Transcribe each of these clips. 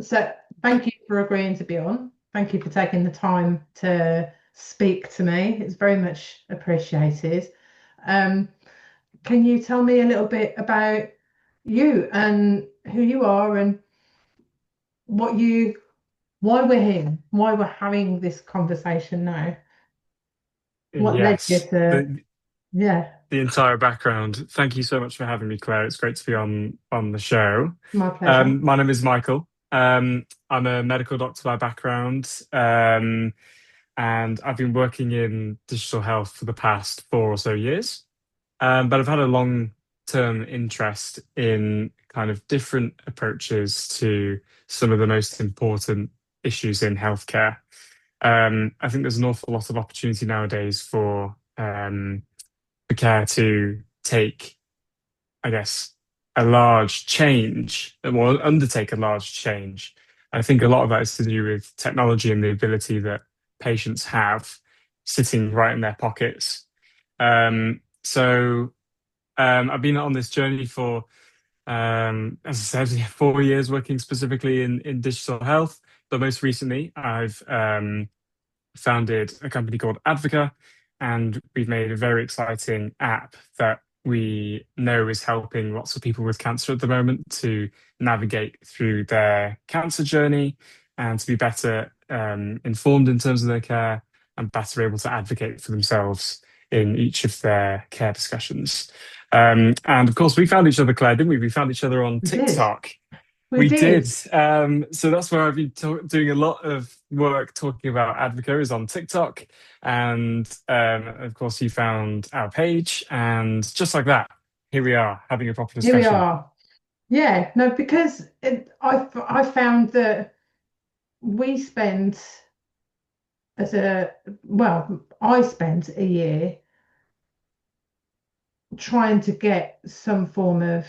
So thank you for agreeing to be on. Thank you for taking the time to speak to me. It's very much appreciated. Um, can you tell me a little bit about you and who you are and what you, why we're here, why we're having this conversation now? What led you Yes, to, yeah, the entire background. Thank you so much for having me, Claire. It's great to be on the show. my pleasure. My name is Michael. I'm a medical doctor by background, and I've been working in digital health for the past 4 or so years. But I've had a long-term interest in kind of different approaches to some of the most important issues in healthcare. I think there's an awful lot of opportunity nowadays for care to take, I guess, a large change, well, undertake a large change. I think a lot of that is to do with technology and the ability that patients have sitting right in their pockets. I've been on this journey for, as I said, 4 years working specifically in digital health. But most recently, I've founded a company called Advoca, and we've made a very exciting app that we know is helping lots of people with cancer at the moment to navigate through their cancer journey and to be better informed in terms of their care and better able to advocate for themselves in each of their care discussions. And of course, we found each other, Claire, didn't we? We found each other on We did. TikTok. We We did. did. So that's where I've been doing a lot of work talking about Advoca is on TikTok. And of course, you found our page. And just like that, here we are having a proper Here we discussion. are. Yeah, no, because I found that we spend as a well, I spent a year trying to get some form of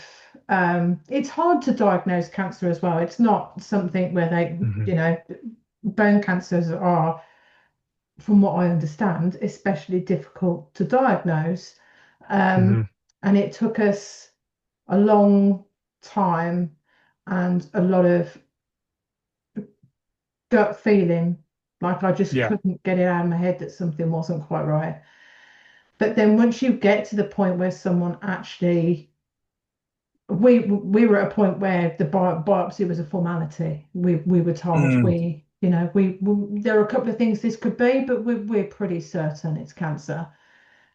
it's hard to diagnose cancer as well. It's not something where they, Hmm. bone cancers are, from what I understand, especially difficult to diagnose. Um, Hmm. and it took us a long time and a lot of gut feeling, like I just Yeah. couldn't get it out of my head that something wasn't quite right. But then once you get to the point where someone actually, we were at a point where the biopsy was a formality. We were told Mm. we there are a couple of things this could be, but we're pretty certain it's cancer.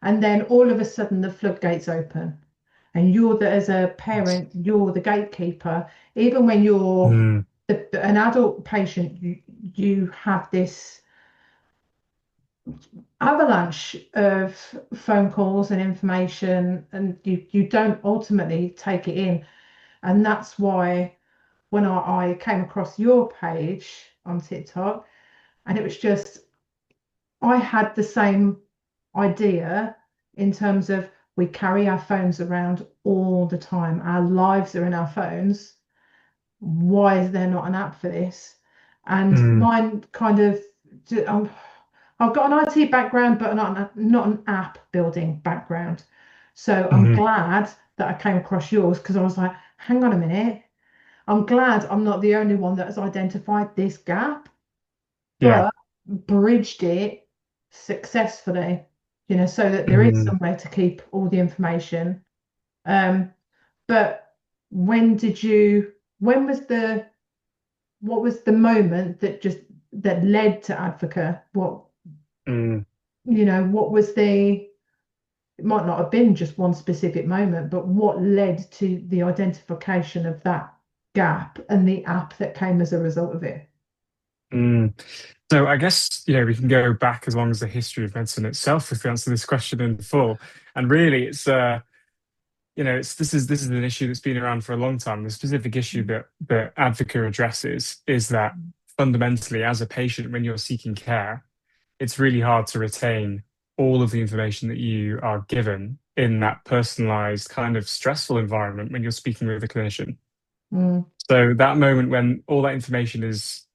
And then all of a sudden the floodgates open, and as a parent, you're the gatekeeper. Even when you're Mm. an adult patient, you have this avalanche of phone calls and information, and you don't ultimately take it in. And that's why when I came across your page on TikTok, and it was just, I had the same idea in terms of we carry our phones around all the time. Our lives are in our phones. Why is there not an app for this? And Mm. mine kind of, um, I've got an IT background, but not an app building background. So I'm Hmm. glad that I came across yours because I was like, hang on a minute. I'm glad I'm not the only one that has identified this gap, Yeah. but bridged it successfully, so that there is Hmm. somewhere to keep all the information. Um, but when did you, when was the, what was the moment that led to Advoca? Mm. What was it might not have been just one specific moment, but what led to the identification of that gap and the app that came as a result of it? Mm. So I guess, we can go back as long as the history of medicine itself if we answer this question in full. And really, it's this is an issue that's been around for a long time. The specific issue that Advoca addresses is that fundamentally, as a patient, when you're seeking care, it's really hard to retain all of the information that you are given in that personalized kind of stressful environment when you're speaking with a clinician. Mm, So that moment when all that information is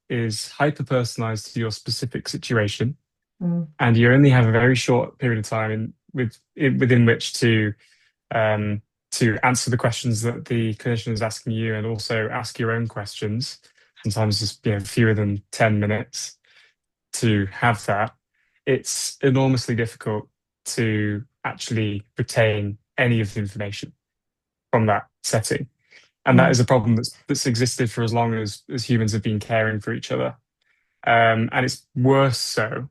hyper personalized to your specific situation, mm, and you only have a very short period of time within which to answer the questions that the clinician is asking you and also ask your own questions. sometimes just fewer than 10 minutes to have that, it's enormously difficult to actually retain any of the information from that setting. And that Mm. is a problem that's existed for as long as humans have been caring for each other. And it's worse so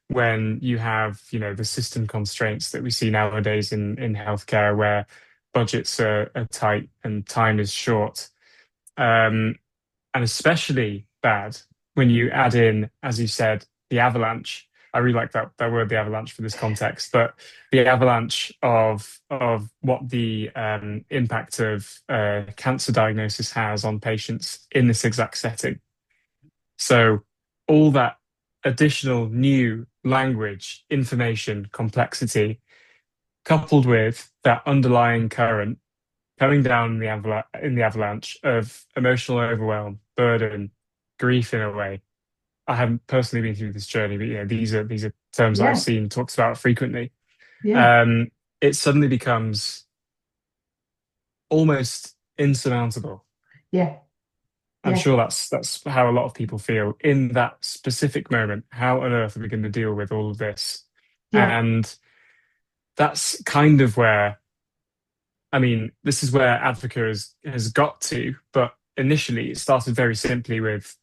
when you have, the system constraints that we see nowadays in healthcare where budgets are tight and time is short. Um, and especially bad when you add in, as you said, the avalanche. I really like that word, the avalanche, for this context, but the avalanche of what the impact of cancer diagnosis has on patients in this exact setting. So all that additional new language, information, complexity, coupled with that underlying current coming down in the avalanche of emotional overwhelm, burden, grief in a way. I haven't personally been through this journey, but these are terms that I've Yeah, seen talked about frequently. yeah, Um, it suddenly becomes almost insurmountable. yeah, I'm yeah, sure that's how a lot of people feel in that specific moment. How on earth are we going to deal with all of this? yeah, And that's kind of where, I mean, this is where Advoca has got to, but initially it started very simply with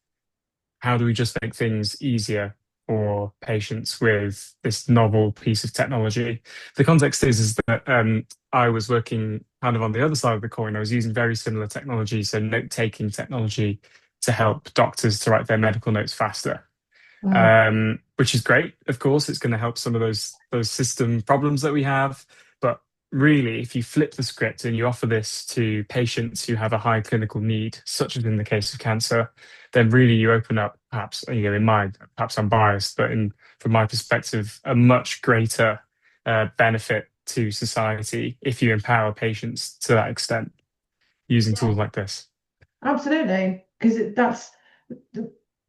how do we just make things easier for patients with this novel piece of technology? The context is that I was working kind of on the other side of the coin. I was using very similar technology, so note-taking technology to help doctors to write their medical notes faster, mm, which is great. Of course, it's going to help some of those system problems that we have. But really, if you flip the script and you offer this to patients who have a high clinical need, such as in the case of cancer, then really you open up, perhaps, in my, perhaps I'm biased, but from my perspective, a much greater benefit to society if you empower patients to that extent using yeah, tools like this. absolutely. Because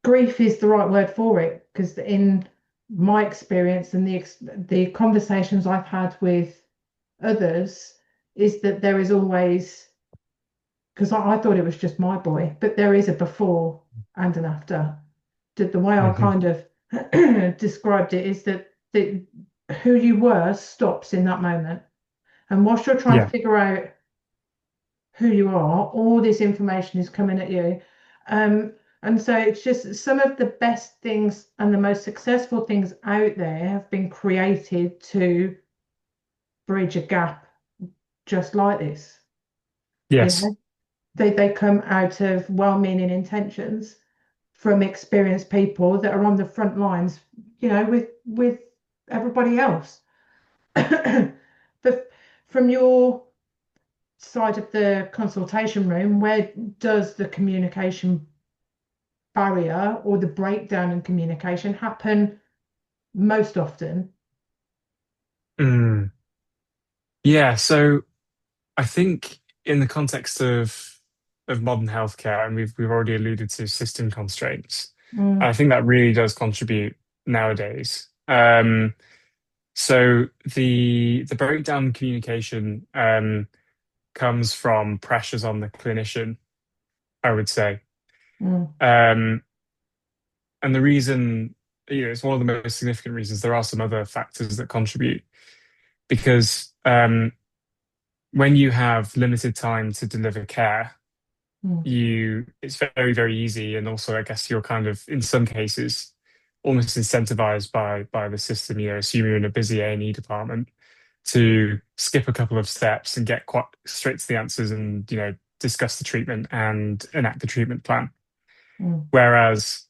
grief is the right word for it. Because in my experience and the conversations I've had with others, is that there is always, because I thought it was just my boy, but there is a before and an after. The way I Hmm. kind of described it is that who you were stops in that moment. And whilst you're trying to Yeah. figure out who you are, all this information is coming at you. Um, and so it's just some of the best things and the most successful things out there have been created to bridge a gap just like this. You Yes. know, they come out of well-meaning intentions from experienced people that are on the front lines, with everybody else. But from your side of the consultation room, where does the communication barrier or the breakdown in communication happen most often? Mm. Yeah. So I think in the context of modern healthcare, and we've already alluded to system constraints, and Mm, I think that really does contribute nowadays. So the breakdown in communication comes from pressures on the clinician, I would say. mm, Um, and the reason, it's one of the most significant reasons. There are some other factors that contribute because when you have limited time to deliver care, mm, it's very, very easy. And also, I guess you're kind of, in some cases, almost incentivized by the system, assume you're in a busy A&E department to skip a couple of steps and get quite straight to the answers and, discuss the treatment and enact the treatment plan. mm. Whereas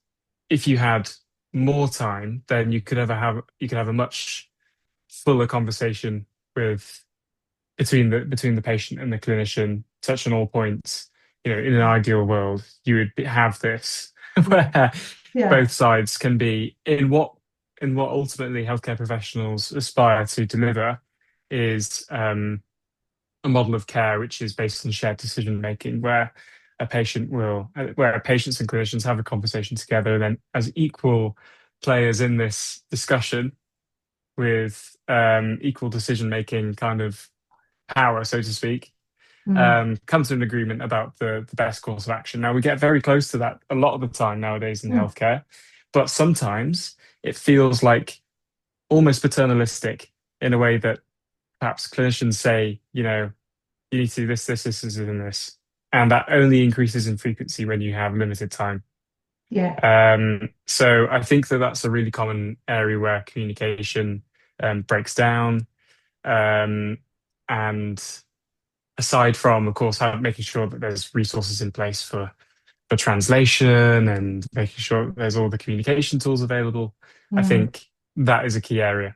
if you had more time, then you could have a much fuller conversation with between the patient and the clinician, touch on all points. In an ideal world, you would have this Yeah, where yeah, both sides can be in what ultimately healthcare professionals aspire to deliver is a model of care which is based on shared decision making, where patients and clinicians have a conversation together, and then as equal players in this discussion with equal decision making kind of power, so to speak, mm, come to an agreement about the best course of action. Now, we get very close to that a lot of the time nowadays in mm. healthcare, but sometimes it feels like almost paternalistic in a way that perhaps clinicians say, you need to do this, and this. And that only increases in frequency when you have limited time. Yeah. So I think that that's a really common area where communication breaks down. Um, and aside from, of course, making sure that there's resources in place for translation and making sure that there's all the communication tools available, I Mm. think that is a key area.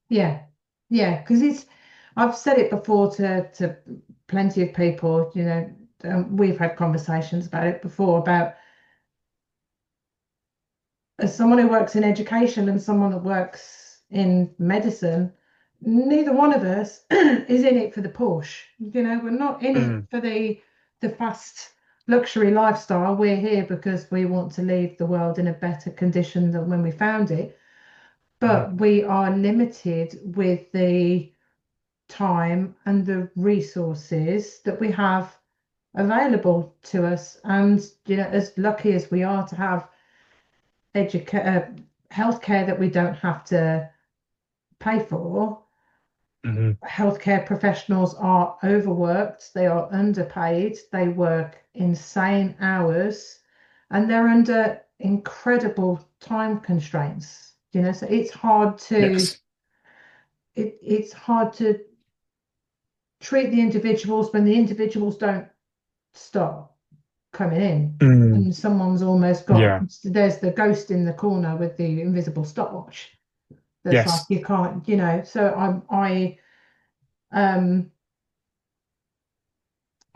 Yeah. Yeah. Because I've said it before to plenty of people, we've had conversations about it before about as someone who works in education and someone that works in medicine, neither one of us is in it for the Porsche. We're not in it Mm, for the fast luxury lifestyle. We're here because we want to leave the world in a better condition than when we found it. mhm, But we are limited with the time and the resources that we have available to us. And as lucky as we are to have healthcare that we don't have to pay for. mhm. Healthcare professionals are overworked, they are underpaid, they work insane hours, and they're under incredible time constraints. So Yes. it's hard to treat the individuals when the individuals don't stop coming in. Mm, And someone's almost got, yeah. there's the ghost in the corner with the invisible stopwatch. That's like Yes. you can't, so um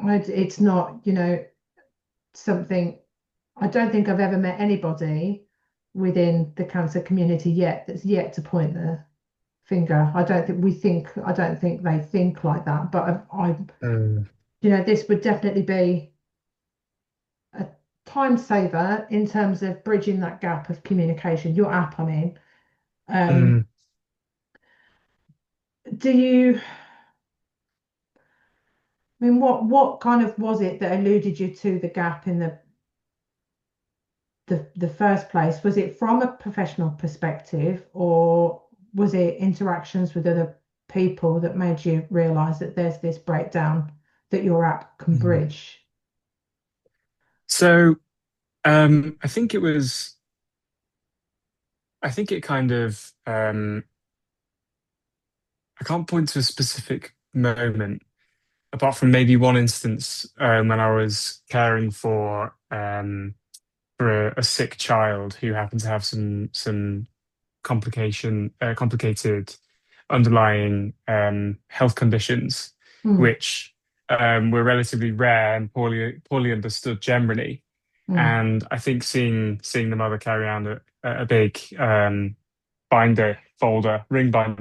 it's not, something. I don't think I've ever met anybody within the cancer community yet that's yet to point the finger. I don't think they think like that, but Mm, this would definitely be a time saver in terms of bridging that gap of communication. Your app, I mean. Um, mm. do you, I mean, what kind of was it that alluded you to the gap in the first place? Was it from a professional perspective, or was it interactions with other people that made you realize that there's this breakdown that your app can Mm. bridge? So I think I think it kind of, I can't point to a specific moment, apart from maybe one instance when I was caring for a sick child who happened to have some complicated underlying health conditions, Mm, which were relatively rare and poorly understood generally. mm. And I think seeing the mother carry around a big ring binder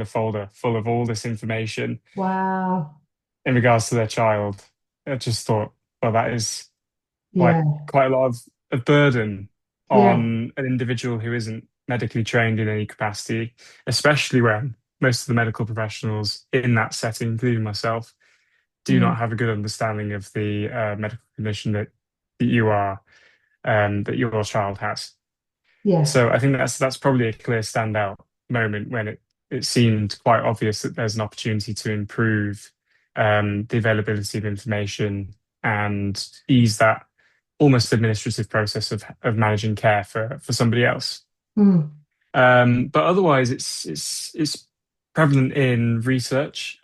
folder full of all this information Wow. in regards to their child, I just thought, well, that is quite Yeah. quite a lot of burden Yeah. on an individual who isn't medically trained in any capacity, especially when most of the medical professionals in that setting, including myself, do not Mm, have a good understanding of the medical condition that that your child has. yeah. So I think that's probably a clear standout moment when it seemed quite obvious that there's an opportunity to improve the availability of information and ease that almost administrative process of managing care for somebody else. Mm, But otherwise, it's prevalent in research.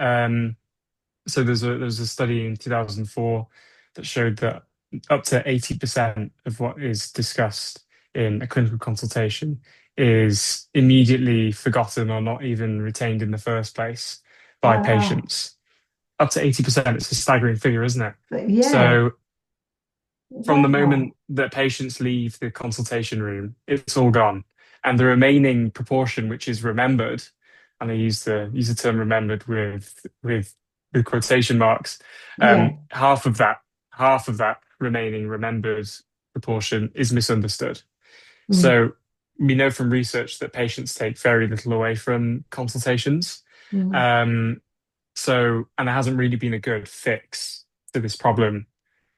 So there's a study in 2004 that showed that up to 80% of what is discussed in a clinical consultation is immediately forgotten or not even retained in the first place by wow. patients. Up to 80%, it's a staggering figure, isn't it? But yeah. So from the moment Wow. that patients leave the consultation room, it's all gone. And the remaining proportion, which is remembered, and I use the term remembered with quotation marks, Yeah. half of that remaining remembered proportion is misunderstood. Mm, So we know from research that patients take very little away from consultations. mm, Um, and there hasn't really been a good fix to this problem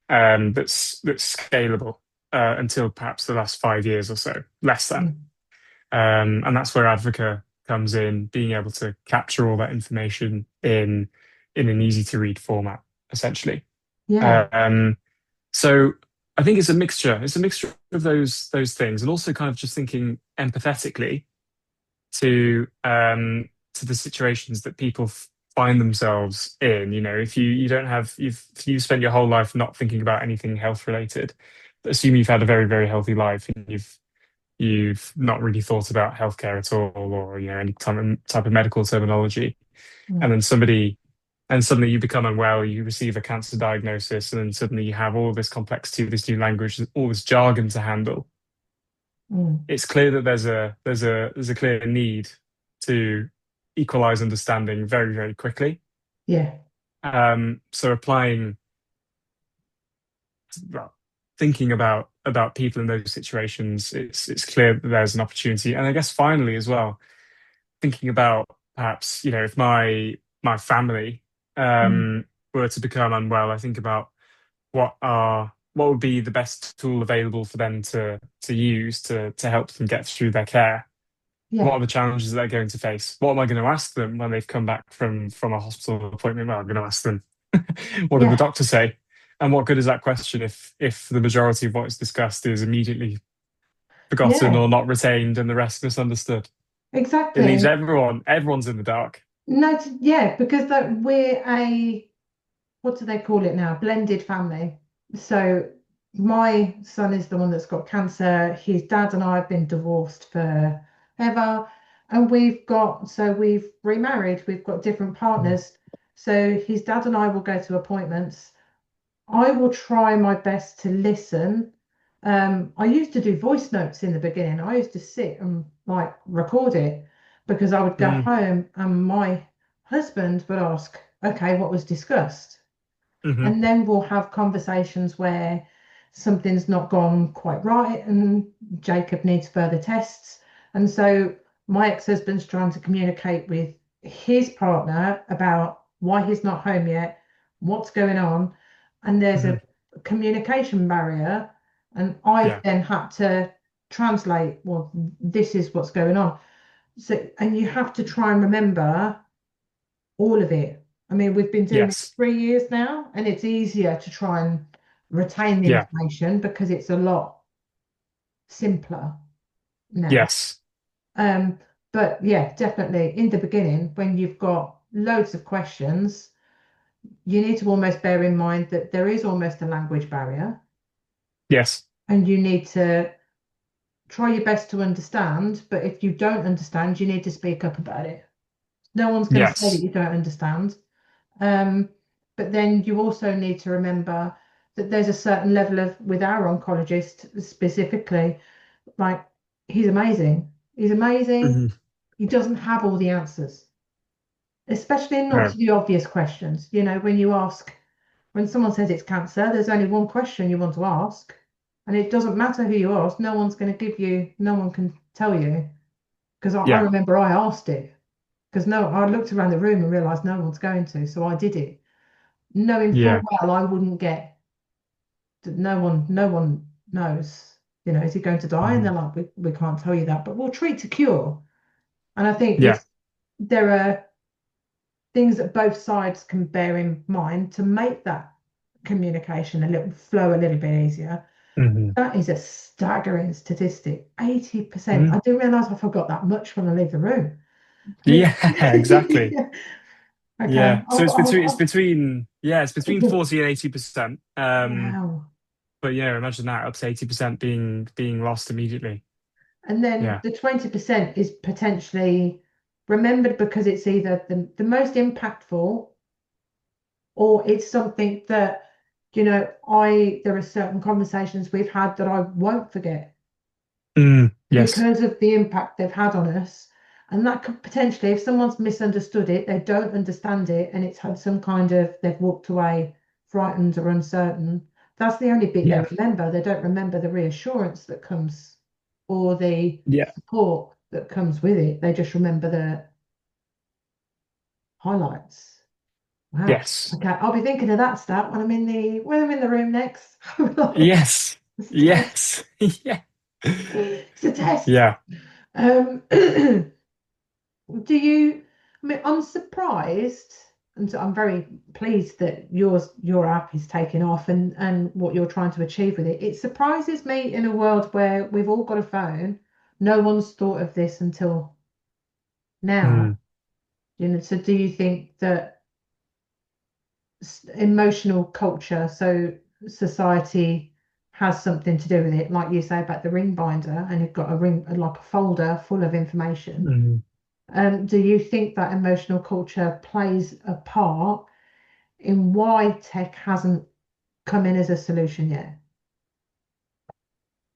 that's scalable until perhaps the last 5 years or so, less than. Mm. And that's where Advoca comes in, being able to capture all that information in an easy to read format, essentially. Yeah. Um, so I think it's a mixture. It's a mixture of those things, and also kind of just thinking empathetically to the situations that people find themselves in. You know, if you don't have if you spent your whole life not thinking about anything health related, assume you've had a very, very healthy life and you've not really thought about healthcare at all, or any type of medical terminology, and Mm. then suddenly you become unwell, you receive a cancer diagnosis, and then suddenly you have all this complexity, this new language, all this jargon to handle. Mm. It's clear that there's a clear need to equalize understanding very, very quickly. Yeah. So applying, well, thinking about people in those situations, it's clear that there's an opportunity. And I guess finally as well, thinking about perhaps, if my family Mm. were to become unwell, I think about what would be the best tool available for them to use to help them get through their care. What Yeah. are the challenges that they're going to face? What am I going to ask them when they've come back from a hospital appointment? Well, I'm going to ask them, what did the Yeah. doctor say? And what good is that question if the majority of what is discussed is immediately forgotten Yeah. or not retained and the rest misunderstood? It leaves Exactly. everyone's in the dark. No, yeah, because we're a, what do they call it now? Blended family. So my son is the one that's got cancer. His dad and I have been divorced forever. And we've remarried. We've got different Mm. partners. So his dad and I will go to appointments. I will try my best to listen. I used to do voice notes in the beginning. I used to sit and like record it because I would go Mm. home and my husband would ask, okay, what was discussed? Hmm. And then we'll have conversations where something's not gone quite right and Jacob needs further tests. And so my ex-husband's trying to communicate with his partner about why he's not home yet, what's going on. And there's Hmm. a communication barrier. And I've Yeah. then had to translate, well, this is what's going on. So, and you have to try and remember all of it. I mean, we've been doing this Yes. 3 years now, and it's easier to try and retain the Yeah. information because it's a lot simpler now. Yes. Um, but yeah, definitely in the beginning, when you've got loads of questions, you need to almost bear in mind that there is almost a language barrier, Yes. and you need to try your best to understand. But if you don't understand, you need to speak up about it. No one's going to say that Yes. you don't understand. Um, but then you also need to remember that there's a certain level of, with our oncologist specifically, like he's amazing. He's amazing. Hmm. He doesn't have all the answers, especially not No. to the obvious questions. You know, when you ask, when someone says it's cancer, there's only one question you want to ask. And it doesn't matter who you ask, no one's going to give you, no one can tell you. Because I Yeah. remember I asked it, because no, I looked around the room and realized no one's going to. So I did it knowing full Yeah. well I wouldn't get that. No one knows, is he going to die? And Hmm. they're like, we can't tell you that, but we'll treat to cure. And I think Yeah. there are things that both sides can bear in mind to make that communication a little flow a little bit easier. Hmm. That is a staggering statistic. 80%. Hmm. I didn't realize I forgot that much when I leave the room. Yeah. Exactly. Okay. Yeah. So it's between 40 and 80%. Wow. But yeah, imagine that up to 80% being lost immediately. And then Yeah. the 20% is potentially remembered because it's either the most impactful or it's something that, there are certain conversations we've had that I won't forget Yes. because of the impact they've had on us. And that could potentially, if someone's misunderstood it, they don't understand it, and it's had some kind of, they've walked away frightened or uncertain. That's the only bit they Yeah. remember. They don't remember the reassurance that comes or the Yeah. support that comes with it. They just remember the highlights. Wow. Yes. Okay, I'll be thinking of that stat when I'm in the room next. I'll be like, Yes. it's a test. Yes. Yeah. It's a test. Yeah. Do you? I mean, I'm surprised, and so I'm very pleased that your app is taking off and what you're trying to achieve with it. It surprises me in a world where we've all got a phone. No one's thought of this until now. Mm. So do you think that emotional culture, so society has something to do with it, like you say about the ring binder, and you've got a ring like a folder full of information. Mm. Do you think that emotional culture plays a part in why tech hasn't come in as a solution yet?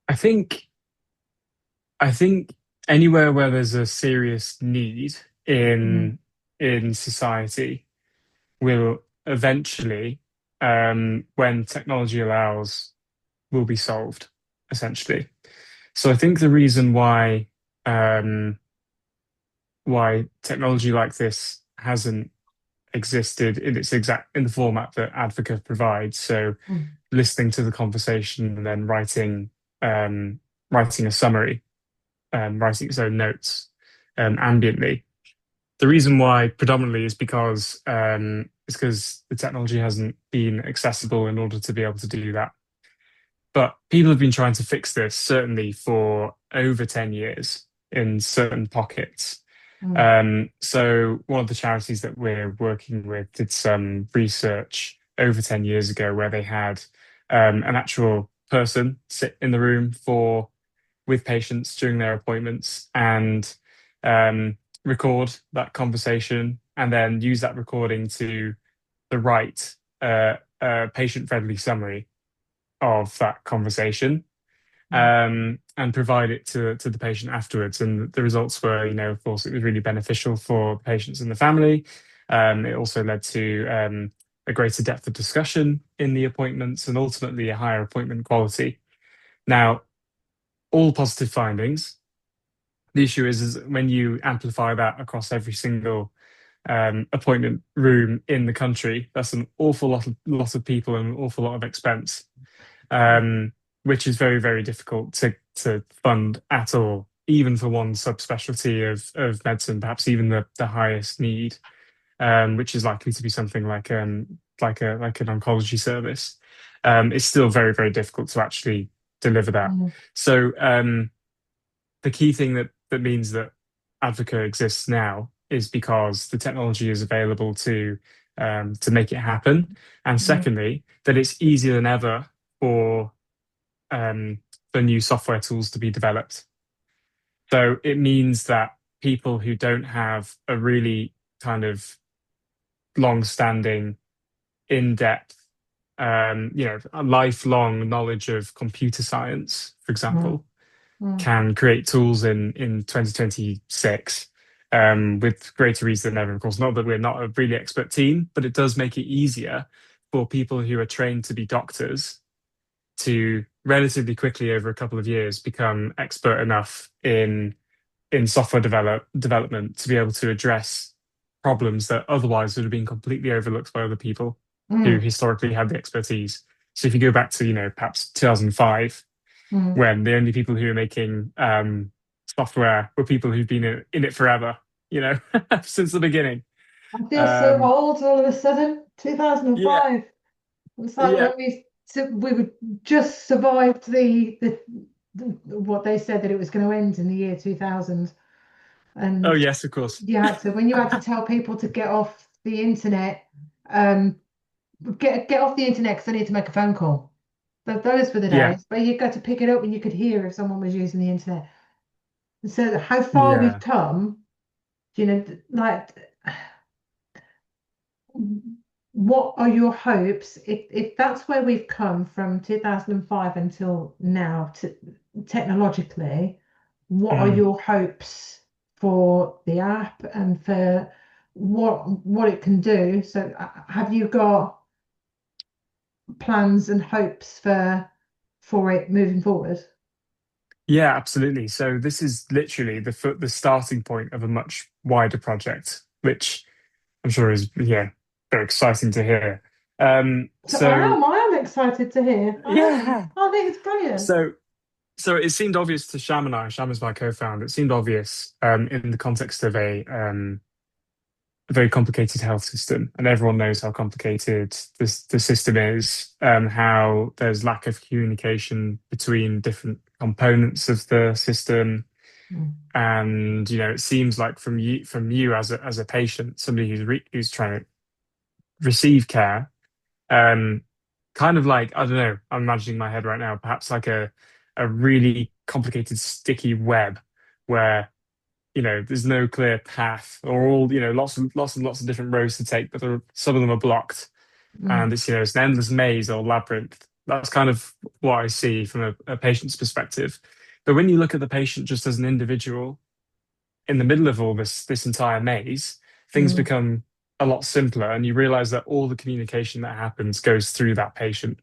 I think I think anywhere where there's a serious need Mm, in society will eventually, when technology allows, will be solved, essentially. So I think the reason um, why technology like this hasn't existed in its exact in the format that Advocate provides, so mm, listening to the conversation and then um, writing a summary, writing its own notes ambiently. The reason why predominantly is because the technology hasn't been accessible in order to be able to do that. But people have been trying to fix this certainly for over 10 years in certain pockets. mm, So one of the charities that we're working with did some research over 10 years ago where they had an actual person sit in the room for with patients during their appointments and record that conversation and then use that recording to write a patient-friendly summary of that conversation mm, and provide it to the patient afterwards. And the results were, of course, it was really beneficial for the patients and the family. It also led to a greater depth of discussion in the appointments and ultimately a higher appointment quality. Now, all positive findings. The issue is when you amplify that across every single appointment room in the country, that's an awful lot of people and an awful lot of expense, um, which is very, very difficult to fund at all, even for one subspecialty of medicine, perhaps even the highest need, which is likely to be something like an oncology service. It's still very, very difficult to actually deliver that. mm, So the key thing that means that Advoca exists now is because the technology is available to make it happen, and mm, secondly, that it's easier than ever for um, for new software tools to be developed. So it means that people who don't have a really kind of long-standing, in-depth, a lifelong knowledge of computer science, for mm, example, mm, can create tools in 2026 with greater ease than ever. Of course, not that we're not a really expert team, but it does make it easier for people who are trained to be doctors to relatively quickly, over a couple of years, become expert enough in software development to be able to address problems that otherwise would have been completely overlooked by other people who mm, historically had the expertise. So if you go back to, perhaps 2005, mm. when the only people who were making software were people who've been in it forever, you know, since the beginning. I feel so Um, old all of a sudden. yeah, 2005. It's like yeah. when we would just survived the what they said that it was going to end in the year 2000, Oh, and yes, of course. you had to tell people to get off the internet, um, get off the internet because I need to make a phone call. Those were the Yeah, days where you got to pick it up and you could hear if someone was using the internet. So how far we've yeah, come, like what are your hopes if that's where we've come from 2005 until now technologically, what are mm. your hopes for the app and for what it can do? So have you got plans and hopes for it moving forward? Yeah, absolutely. So this is literally the starting point of a much wider project, which I'm sure is, yeah. very exciting to hear. So I So am. I am excited to hear. I am. yeah, I think it's brilliant. so so it seemed obvious to Sham and I. Sham is my co-founder. It seemed obvious in the context of a very complicated health system, and everyone knows how complicated the system is, how there's lack of communication between different components of the system. Mm, And it seems like from you as a patient, somebody who's trying to receive care, um, kind of like, I don't know, I'm imagining in my head right now, perhaps like a really complicated sticky web where there's no clear path, or all lots and lots of different roads to take, but some of them are blocked, mm, and it's an endless maze or labyrinth. That's kind of what I see from a patient's perspective. But when you look at the patient just as an individual in the middle of all this entire maze, things mm, become a lot simpler, and you realize that all the communication that happens goes through that patient.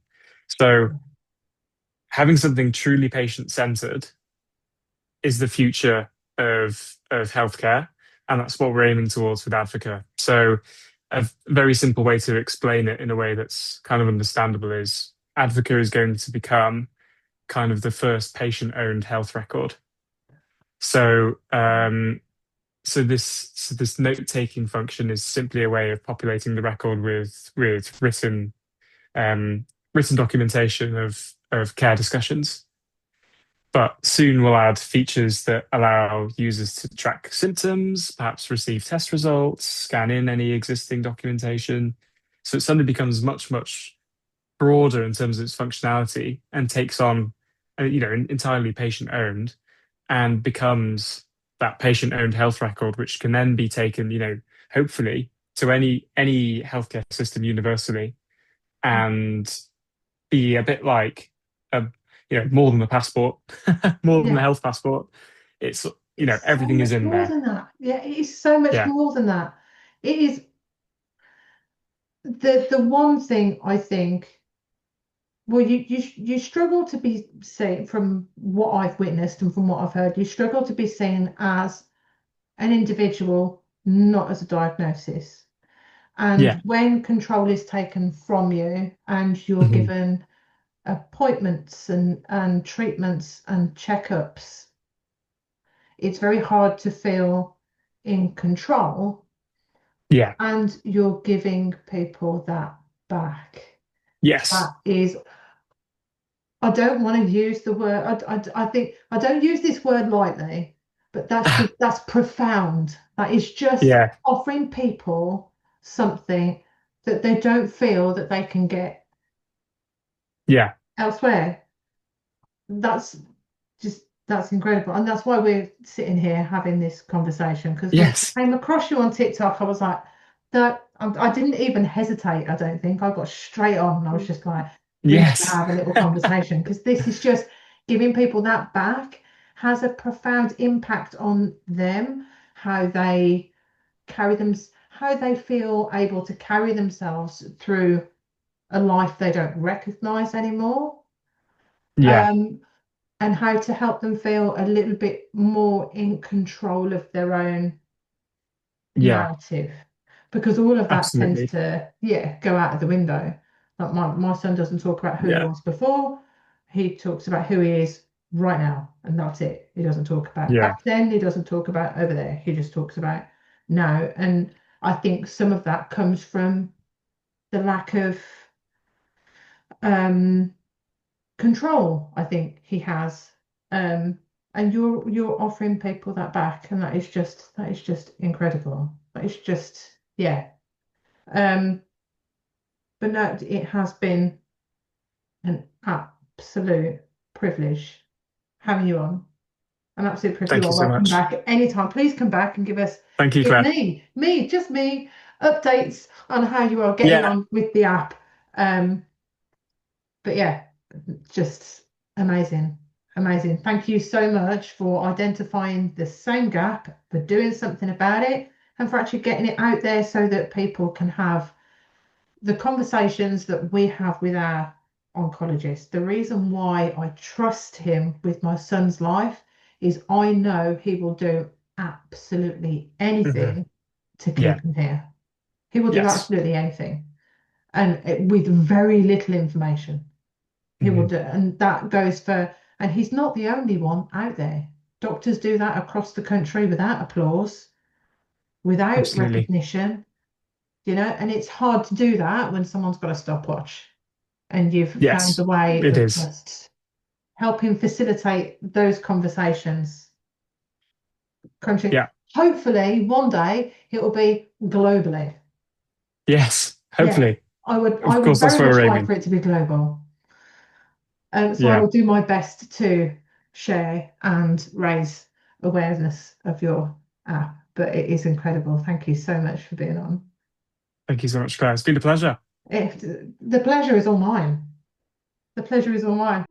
So having something truly patient centered is the future of healthcare, and that's what we're aiming towards with Advoca. So a very simple way to explain it in a way that's kind of understandable is Advoca is going to become kind of the first patient-owned health record. So this note-taking function is simply a way of populating the record with um, written documentation of care discussions. But soon we'll add features that allow users to track symptoms, perhaps receive test results, scan in any existing documentation. So it suddenly becomes much, much broader in terms of its functionality, and takes on, entirely patient owned, and becomes that patient owned health record, which can then be taken, hopefully to any healthcare system universally, and be a bit like a, more than a passport, more than a yeah. health passport. It's, It's so everything is much in more there. than that. Yeah, it is so much Yeah. more than that. It is the one thing I think. Well, you struggle to be seen from what I've witnessed and from what I've heard. You struggle to be seen as an individual, not as a diagnosis. And Yeah. when control is taken from you and you're Mhm. given appointments and treatments and checkups, it's very hard to feel in control, Yeah. and you're giving people that back. That Yes. is, I don't want to use the word, I think I don't use this word lightly, but that's profound. That is just Yeah. offering people something that they don't feel that they can get Yeah. elsewhere. That's that's incredible, and that's why we're sitting here having this conversation. Because when Yes. I came across you on TikTok, I was like, that I didn't even hesitate. I don't think I got straight on, and I was just like, we need to Yes. have a little conversation, because this is just giving people that back has a profound impact on them, how they carry them, how they feel able to carry themselves through a life they don't recognize anymore. Yeah. Um, and how to help them feel a little bit more in control of their own Yeah. narrative, because all of that tends Absolutely. to, yeah, go out of the window. Like my son doesn't talk about who he Yeah. was before, he talks about who he is right now, and that's it. He doesn't talk about Yeah. back then, he doesn't talk about over there, he just talks about now. And I think some of that comes from the lack of um control I think he has. Um, and you're offering people that back, and that is just incredible. That is just, yeah. Um, but no, it has been an absolute privilege having you on. An absolute privilege. You Thank you are so welcome much. back anytime. Please come back and give us, Thank you, give Claire. just me updates on how you are getting Yeah. on with the app. Um, but yeah, just amazing. Amazing. Thank you so much for identifying the same gap, for doing something about it, and for actually getting it out there so that people can have the conversations that we have with our oncologist. The reason why I trust him with my son's life is I know he will do absolutely Mhm. anything to Yeah. keep him here. He will do Yes. absolutely anything, and with very little information. He will Hmm. do, and that goes for, and he's not the only one out there. Doctors do that across the country without applause, without Absolutely. recognition, and it's hard to do that when someone's got a stopwatch and you've found a Yes, way it of is. just helping facilitate those conversations. Country, Yeah. hopefully one day it will be globally. Yes. Yeah, Hopefully. I Of would course, that's very where much we're like aiming. for it to be global. So I Yeah. will do my best to share and raise awareness of your app. But it is incredible. Thank you so much for being on. Thank you so much, Claire. It's been a pleasure. The pleasure is all mine. The pleasure is all mine.